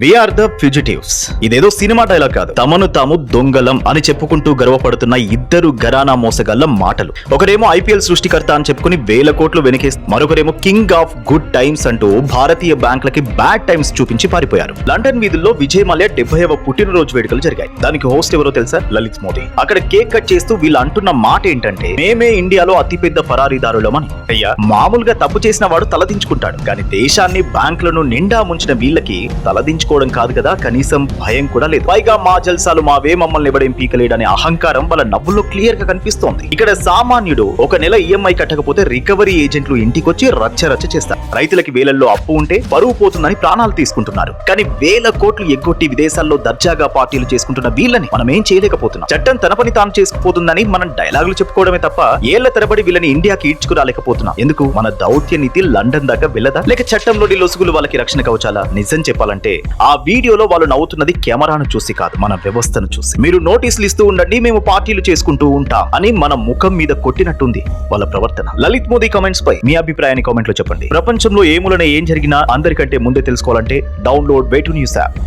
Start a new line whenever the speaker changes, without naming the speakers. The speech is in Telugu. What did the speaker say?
We are the ఫ్యూజిటివ్స్. ఇదేదో సినిమా డైలాగ్ కాదు, తమను తాము దొంగలం అని చెప్పుకుంటూ గర్వపడుతున్న ఇద్దరు ఘరానా మోసగాళ్ల మాటలు. ఒకరేమో ఐపీఎల్ సృష్టికర్త అని చెప్పుకుని వేల కోట్లు వెనకేసి, మరొకరేమో కింగ్ ఆఫ్ గుడ్ టైమ్స్ అంటూ భారతీయ బ్యాంకులకి బ్యాడ్ టైమ్స్ చూపించి పారిపోయారు. లండన్ వీధుల్లో విజయ్ మల్య 70వ పుట్టినరోజు వేడుకలు జరిగాయి. దానికి హోస్ట్ ఎవరో తెలుసా? లలిత్ మోదీ. అక్కడ కేక్ కట్ చేస్తూ వీళ్ళు అంటున్న మాట ఏంటంటే, మేమే ఇండియాలో అతిపెద్ద పరారీదారులమని. అయ్యా, మామూలుగా తప్పు చేసిన వాడు తలదించుకుంటాడు, కానీ దేశాన్ని బ్యాంకులను నిండా ముంచిన వీళ్ళకి తలదించుకోవడం కాదు కదా, కనీసం భయం కూడా లేదు. పైగా మా జల్సాలు మావే, మమ్మల్ని ఎవడేం పీకలేడనే అహంకారం వాళ్ళ నవ్వుల్లో క్లియర్ గా కనిపిస్తోంది. ఇక్కడ సామాన్యుడు ఒక నెల ఈఎంఐ కట్టకపోతే రికవరీ ఏజెంట్లు ఇంటికొచ్చి రచ్చ చేస్తారు. రైతులకి వేలల్లో అప్పు ఉంటే పరువు పోతుందని ప్రాణాలు తీసుకుంటున్నారు. కానీ వేల కోట్లు ఎగ్గొట్టి విదేశాల్లో దర్జాగా పార్టీలు చేసుకుంటున్న వీళ్ళని మనం ఏం చేయలేకపోతున్నాం. చట్టం తన పని తాను చేసుకుపోతుందని మనం డైలాగులు చెప్పుకోవడమే తప్ప ఏళ్ల తరబడి వీళ్ళని ఇండియాకి ఈడ్చుకురాలేకపోతున్నాం. ఎందుకు? మన దౌత్య నీతి లండన్ దాకా వెళ్ళదా, లేక చట్టంలోని లొసుగులు వాళ్ళకి రక్షణ కవచాలా? నిజం చెప్పాలంటే ఆ వీడియోలో వాళ్ళు నవ్వుతున్నది కెమెరాను చూసి కాదు, మన వ్యవస్థను చూసి. మీరు నోటీసులు ఇస్తూ ఉండండి, మేము పార్టీలు చేసుకుంటూ ఉంటాం అని మన ముఖం మీద కొట్టినట్టుంది వాళ్ళ ప్రవర్తన. లలిత్ మోదీ కామెంట్స్ పై మీ అభిప్రాయాన్ని కామెంట్ లో చెప్పండి. ప్రపంచంలో ఏ మూలన ఏం జరిగినా అందరికంటే ముందే తెలుసుకోవాలంటే డౌన్లోడ్ వే2న్యూస్ యాప్.